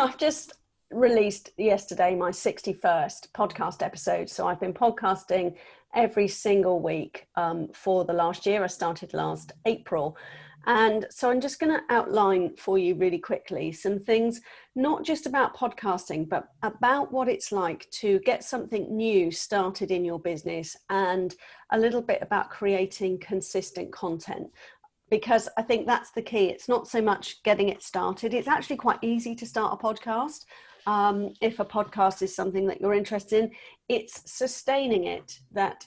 I've just released yesterday my 61st podcast episode. So I've been podcasting every single week for the last year. I started last April. And so I'm just going to outline for you really quickly some things, not just about podcasting, but about what it's like to get something new started in your business, and a little bit about creating consistent content. Because I think that's the key. It's not so much getting it started. It's actually quite easy to start a podcast. If a podcast is something that you're interested in, it's sustaining it that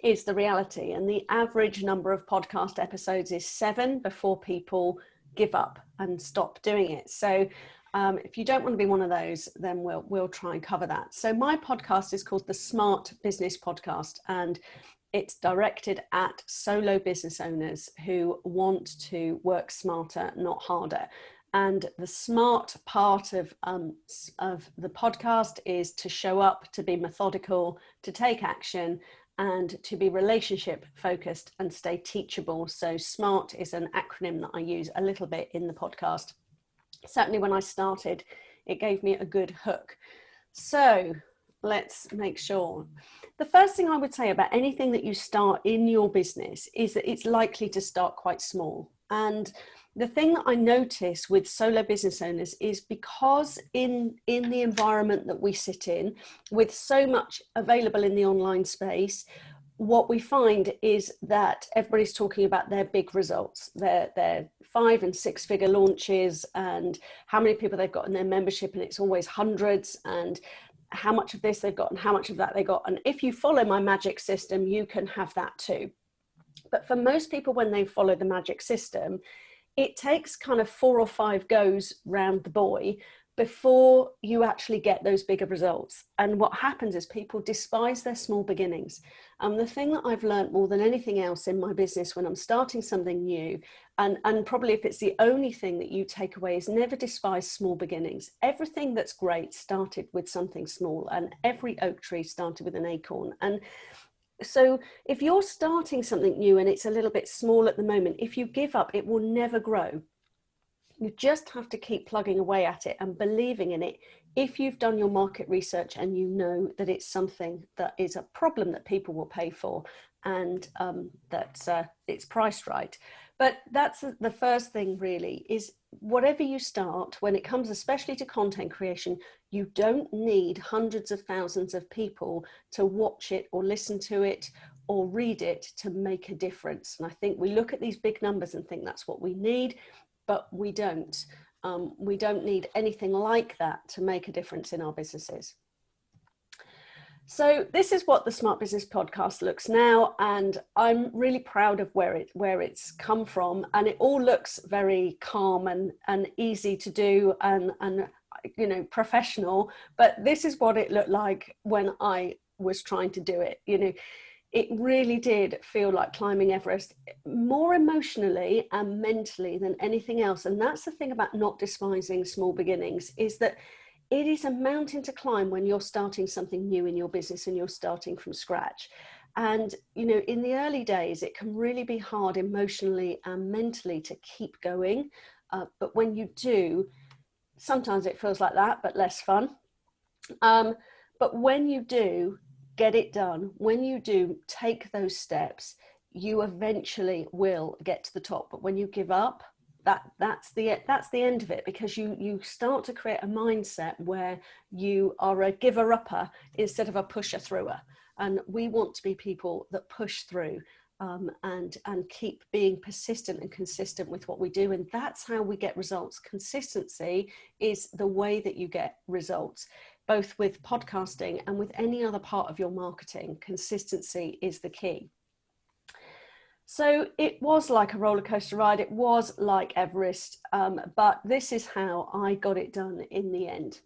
is the reality. And the average number of podcast episodes is 7 before people give up and stop doing it. So if you don't want to be one of those, then we'll try and cover that. So my podcast is called the Smart Business Podcast, and it's directed at solo business owners who want to work smarter, not harder. And the smart part of the podcast is to show up, to be methodical, to take action, and to be relationship focused and stay teachable. So SMART is an acronym that I use a little bit in the podcast. Certainly when I started, it gave me a good hook. So let's make sure. The first thing I would say about anything that you start in your business is that it's likely to start quite small. And the thing that I notice with solo business owners is because in the environment that we sit in, with so much available in the online space, what we find is that everybody's talking about their big results, their 5 and 6 figure launches, and how many people they've got in their membership, and it's always hundreds, and how much of this they've got and how much of that they got. And if you follow my magic system, you can have that too. But for most people, when they follow the magic system, it takes kind of 4 or 5 goes round the buoy before you actually get those bigger results. And what happens is people despise their small beginnings. The thing that I've learned more than anything else in my business when I'm starting something new, and probably if it's the only thing that you take away, is never despise small beginnings. Everything that's great started with something small, and every oak tree started with an acorn. And so if you're starting something new and it's a little bit small at the moment, if you give up, it will never grow. You just have to keep plugging away at it and believing in it. If you've done your market research and you know that it's something that is a problem that people will pay for, and that it's priced right. But that's the first thing really, is whatever you start, when it comes especially to content creation, you don't need hundreds of thousands of people to watch it or listen to it or read it to make a difference. And I think we look at these big numbers and think that's what we need, but we don't. We don't need anything like that to make a difference in our businesses. So this is what the Smart Business Podcast looks now, and I'm really proud of where it's come from, and it all looks very calm and easy to do and you know, professional. But this is what it looked like when I was trying to do it. You know, it really did feel like climbing Everest, more emotionally and mentally than anything else. And that's the thing about not despising small beginnings, is that it is a mountain to climb when you're starting something new in your business and you're starting from scratch. And, you know, in the early days, it can really be hard emotionally and mentally to keep going. But when you do, sometimes it feels like that, but less fun. But when you do get it done, when you do take those steps, you eventually will get to the top. But when you give up, that's the end of it, because you start to create a mindset where you are a giver-upper instead of a pusher-througher. And we want to be people that push through and keep being persistent and consistent with what we do. And that's how we get results. Consistency is the way that you get results, both with podcasting and with any other part of your marketing. Consistency is the key. So it was like a roller coaster ride. It was like Everest, but this is how I got it done in the end.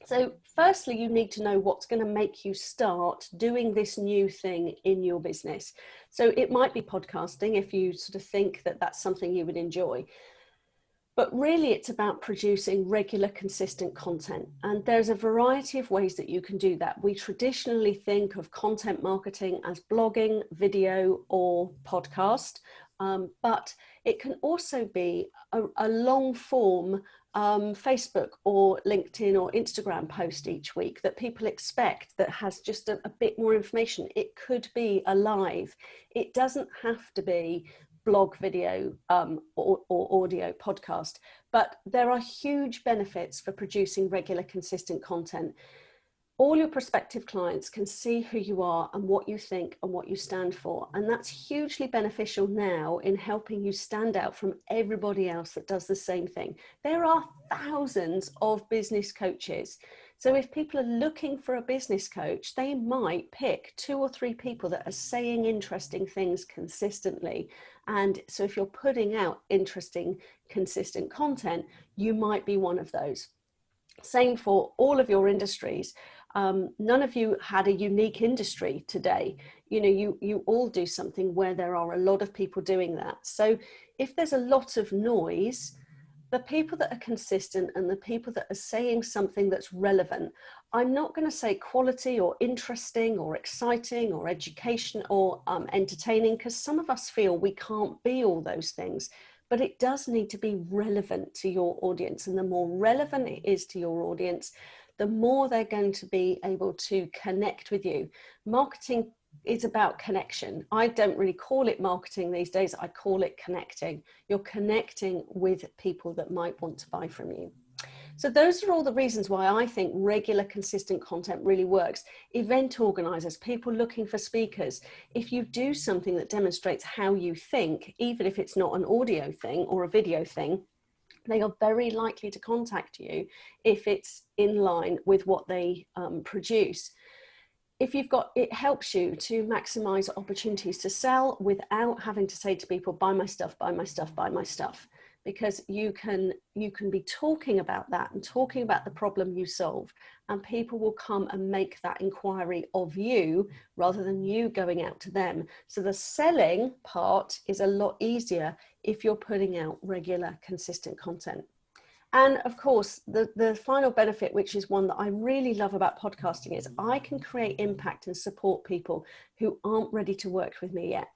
So firstly, you need to know what's going to make you start doing this new thing in your business. So it might be podcasting if you sort of think that that's something you would enjoy. But really, it's about producing regular, consistent content. And there's a variety of ways that you can do that. We traditionally think of content marketing as blogging, video, or podcast. But it can also be a long form Facebook or LinkedIn or Instagram post each week that people expect that has just a bit more information. It could be a live. It doesn't have to be blog, video, or audio podcast, but there are huge benefits for producing regular, consistent content. All your prospective clients can see who you are and what you think and what you stand for. And that's hugely beneficial now in helping you stand out from everybody else that does the same thing. There are thousands of business coaches. So if people are looking for a business coach, they might pick 2 or 3 people that are saying interesting things consistently. And so if you're putting out interesting, consistent content, you might be one of those. Same for all of your industries. None of you had a unique industry today. You know, you all do something where there are a lot of people doing that. So if there's a lot of noise, the people that are consistent and the people that are saying something that's relevant, I'm not going to say quality or interesting or exciting or education or entertaining, because some of us feel we can't be all those things. But it does need to be relevant to your audience. And the more relevant it is to your audience, the more they're going to be able to connect with you. Marketing is about connection. I don't really call it marketing these days. I call it connecting. You're connecting with people that might want to buy from you. So those are all the reasons why I think regular, consistent content really works. Event organizers, people looking for speakers. If you do something that demonstrates how you think, even if it's not an audio thing or a video thing, they are very likely to contact you if it's in line with what they produce. If you've got, it helps you to maximize opportunities to sell without having to say to people, buy my stuff, buy my stuff, buy my stuff. Because you can be talking about that and talking about the problem you solve, and people will come and make that inquiry of you rather than you going out to them. So the selling part is a lot easier if you're putting out regular, consistent content. And of course, the final benefit, which is one that I really love about podcasting, is I can create impact and support people who aren't ready to work with me yet.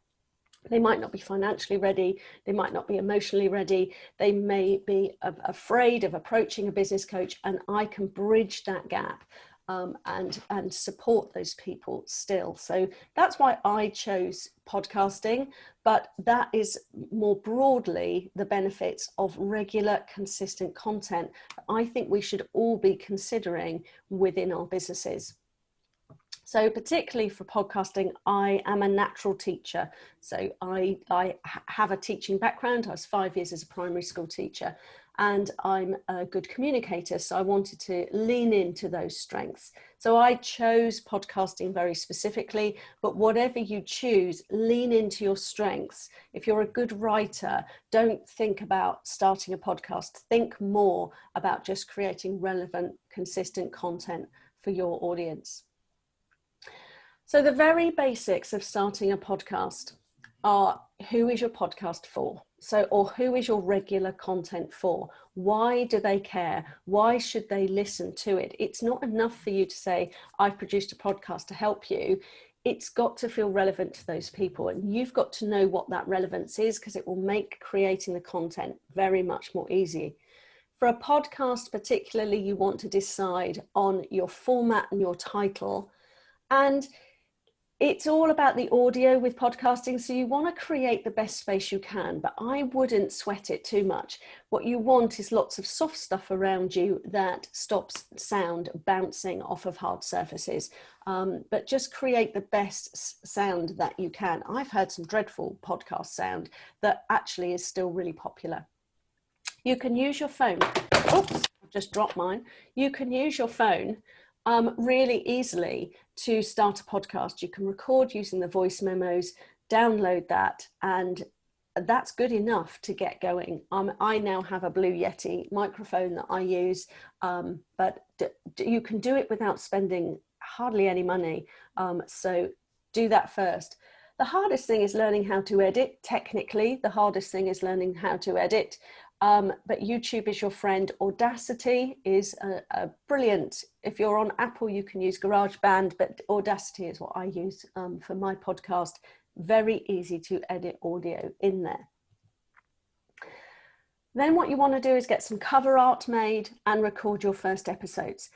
They might not be financially ready. They might not be emotionally ready. They may be afraid of approaching a business coach, and I can bridge that gap and support those people still. So that's why I chose podcasting, but that is more broadly the benefits of regular, consistent content that I think we should all be considering within our businesses. So particularly for podcasting, I am a natural teacher. So I have a teaching background. I was 5 years as a primary school teacher, and I'm a good communicator. So I wanted to lean into those strengths. So I chose podcasting very specifically, but whatever you choose, lean into your strengths. If you're a good writer, don't think about starting a podcast. Think more about just creating relevant, consistent content for your audience. So the very basics of starting a podcast are, who is your podcast for? So, or who is your regular content for? Why do they care? Why should they listen to it? It's not enough for you to say, I've produced a podcast to help you. It's got to feel relevant to those people. And you've got to know what that relevance is, because it will make creating the content very much more easy. For a podcast particularly, you want to decide on your format and your title. And it's all about the audio with podcasting. So you want to create the best space you can, but I wouldn't sweat it too much. What you want is lots of soft stuff around you that stops sound bouncing off of hard surfaces. But just create the best sound that you can. I've heard some dreadful podcast sound that actually is still really popular. You can use your phone. Oops, I've just dropped mine. You can use your phone really easily to start a podcast. You can record using the voice memos, download that, and that's good enough to get going. I now have a Blue Yeti microphone that I use, but you can do it without spending hardly any money. So do that first. The hardest thing is learning how to edit. Technically, the hardest thing is learning how to edit. But YouTube is your friend. Audacity is a brilliant, if you're on Apple, you can use GarageBand, but Audacity is what I use for my podcast. Very easy to edit audio in there. Then what you want to do is get some cover art made and record your first episodes.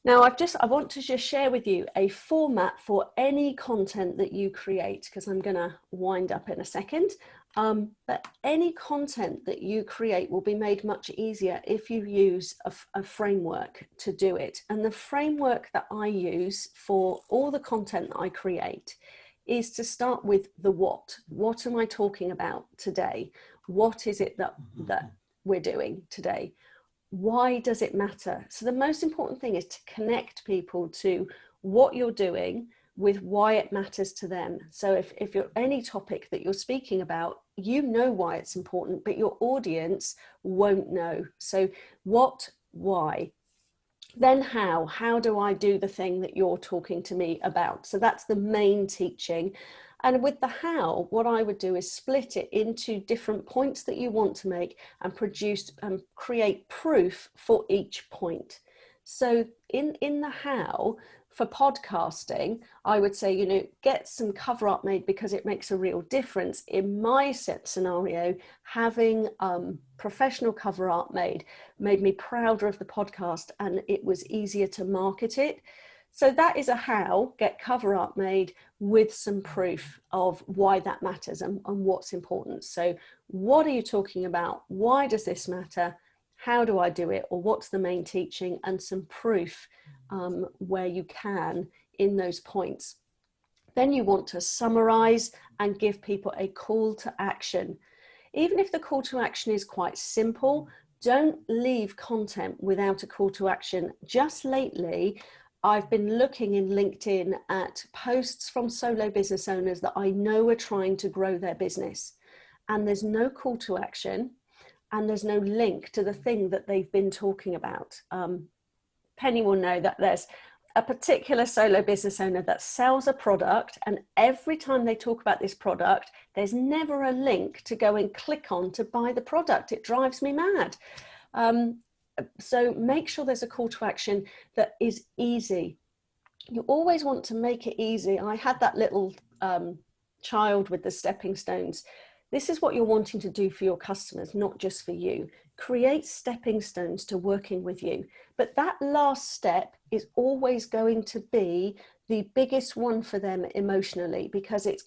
Now, I want to just share with you a format for any content that you create, because I'm going to wind up in a second. But any content that you create will be made much easier if you use a framework to do it. And the framework that I use for all the content that I create is to start with the what. What am I talking about today? What is it that we're doing today? Why does it matter? So the most important thing is to connect people to what you're doing with why it matters to them. So if you're any topic that you're speaking about, you know why it's important, but your audience won't know. So what, why? Then how do I do the thing that you're talking to me about? So that's the main teaching. And with the how, what I would do is split it into different points that you want to make and produce and create proof for each point. So in the how, for podcasting, I would say, you know, get some cover art made because it makes a real difference. In my set scenario, having professional cover art made me prouder of the podcast, and it was easier to market it. So that is a how, get cover art made with some proof of why that matters and what's important. So what are you talking about? Why does this matter? How do I do it? Or what's the main teaching? And some proof where you can in those points. Then you want to summarize and give people a call to action. Even if the call to action is quite simple, don't leave content without a call to action. Just lately, I've been looking in LinkedIn at posts from solo business owners that I know are trying to grow their business. And there's no call to action and there's no link to the thing that they've been talking about. Penny will know that there's a particular solo business owner that sells a product, and every time they talk about this product, there's never a link to go and click on to buy the product. It drives me mad. So make sure there's a call to action that is easy. You always want to make it easy. I had that little child with the stepping stones. This is what you're wanting to do for your customers, not just for you. Create stepping stones to working with you. But that last step is always going to be the biggest one for them emotionally, because it's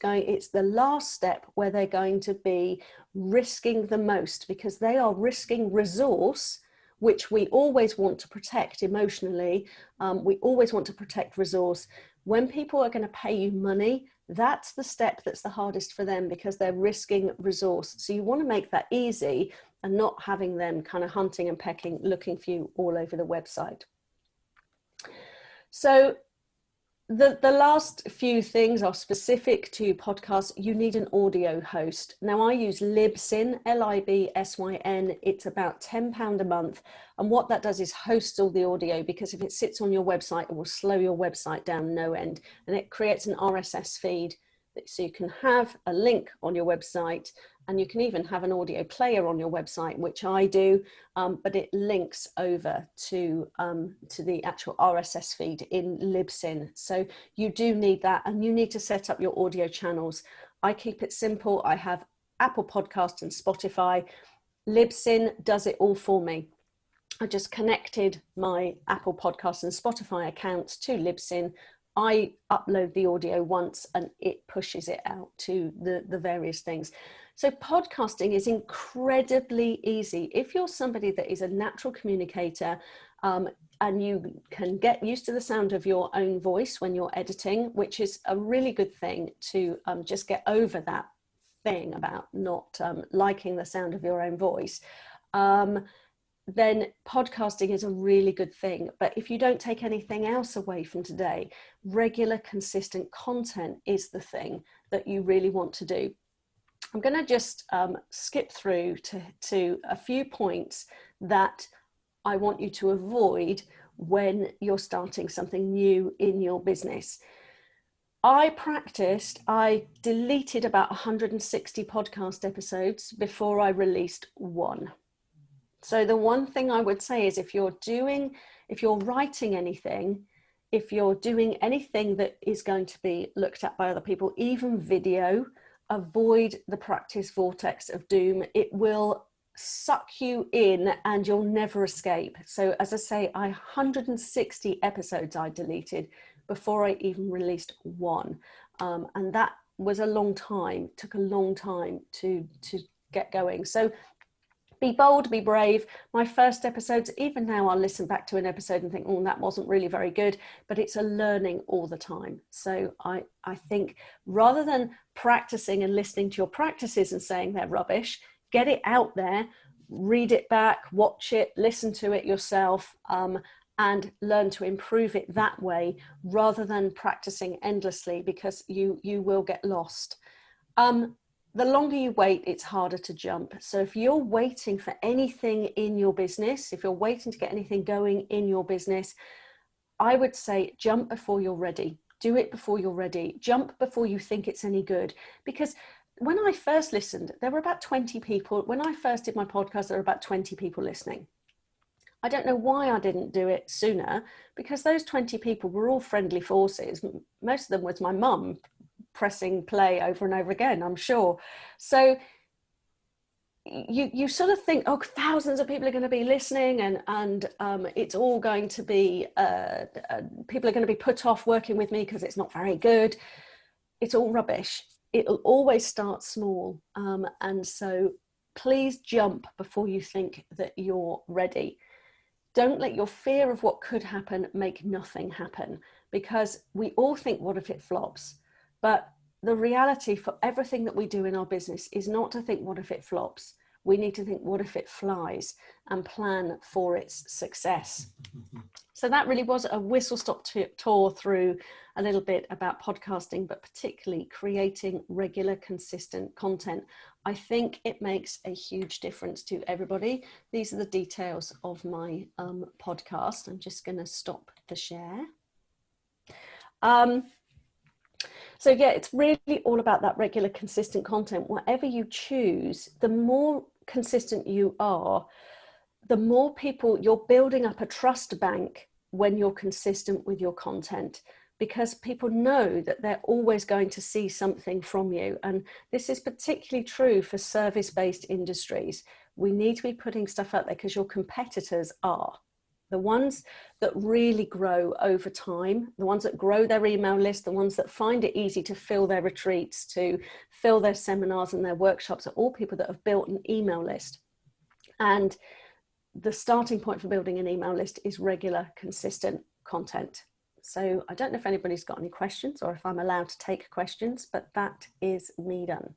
the last step where they're going to be risking the most, because they are risking resource, which we always want to protect emotionally. We always want to protect resource. When people are going to pay you money, that's the step that's the hardest for them, because they're risking resource. So you want to make that easy and not having them kind of hunting and pecking, looking for you all over the website. So the last few things are specific to podcasts. You need an audio host. Now I use Libsyn, Libsyn. It's about £10 a month. And what that does is hosts all the audio, because if it sits on your website, it will slow your website down no end. And it creates an RSS feed, so you can have a link on your website, and you can even have an audio player on your website, which I do, but it links over to the actual RSS feed in Libsyn. So you do need that, and you need to set up your audio channels. I keep it simple. I have Apple Podcasts and Spotify. Libsyn does it all for me. I just connected my Apple Podcasts and Spotify accounts to Libsyn. I upload the audio once and it pushes it out to the various things. So podcasting is incredibly easy. If you're somebody that is a natural communicator, and you can get used to the sound of your own voice when you're editing, which is a really good thing to just get over that thing about not liking the sound of your own voice, then podcasting is a really good thing. But if you don't take anything else away from today, regular, consistent content is the thing that you really want to do. I'm going to just skip through to a few points that I want you to avoid when you're starting something new in your business. I deleted about 160 podcast episodes before I released one. So the one thing I would say is if you're writing anything, if you're doing anything that is going to be looked at by other people, even video, avoid the practice vortex of doom. It will suck you in and you'll never escape. So as I say, 160 episodes I deleted before I even released one. And that was a long time, took a long time to get going. So be bold, be brave. My first episodes, even now I'll listen back to an episode and think, oh, that wasn't really very good, but it's a learning all the time. So I think rather than practicing and listening to your practices and saying they're rubbish, get it out there, read it back, watch it, listen to it yourself, and learn to improve it that way rather than practicing endlessly, because you will get lost. The longer you wait, it's harder to jump. So if you're waiting for anything in your business, if you're waiting to get anything going in your business, I would say jump before you're ready. Do it before you're ready. Jump before you think it's any good. Because when I first listened, there were about 20 people. When I first did my podcast, there were about 20 people listening. I don't know why I didn't do it sooner, because those 20 people were all friendly forces. Most of them was my mum pressing play over and over again, I'm sure. So you sort of think, oh, thousands of people are going to be listening, and it's all going to be, people are going to be put off working with me because it's not very good. It's all rubbish. It'll always start small. And so please jump before you think that you're ready. Don't let your fear of what could happen make nothing happen, because we all think, what if it flops? But the reality for everything that we do in our business is not to think, what if it flops? We need to think, what if it flies, and plan for its success. So that really was a whistle-stop tour through a little bit about podcasting, but particularly creating regular, consistent content. I think it makes a huge difference to everybody. These are the details of my podcast. I'm just going to stop the share. So yeah, it's really all about that regular, consistent content. Whatever you choose, the more consistent you are, the more people you're building up a trust bank when you're consistent with your content, because people know that they're always going to see something from you. And this is particularly true for service-based industries. We need to be putting stuff out there because your competitors are. The ones that really grow over time, the ones that grow their email list, the ones that find it easy to fill their retreats, to fill their seminars and their workshops, are all people that have built an email list. And the starting point for building an email list is regular, consistent content. So I don't know if anybody's got any questions or if I'm allowed to take questions, but that is me done.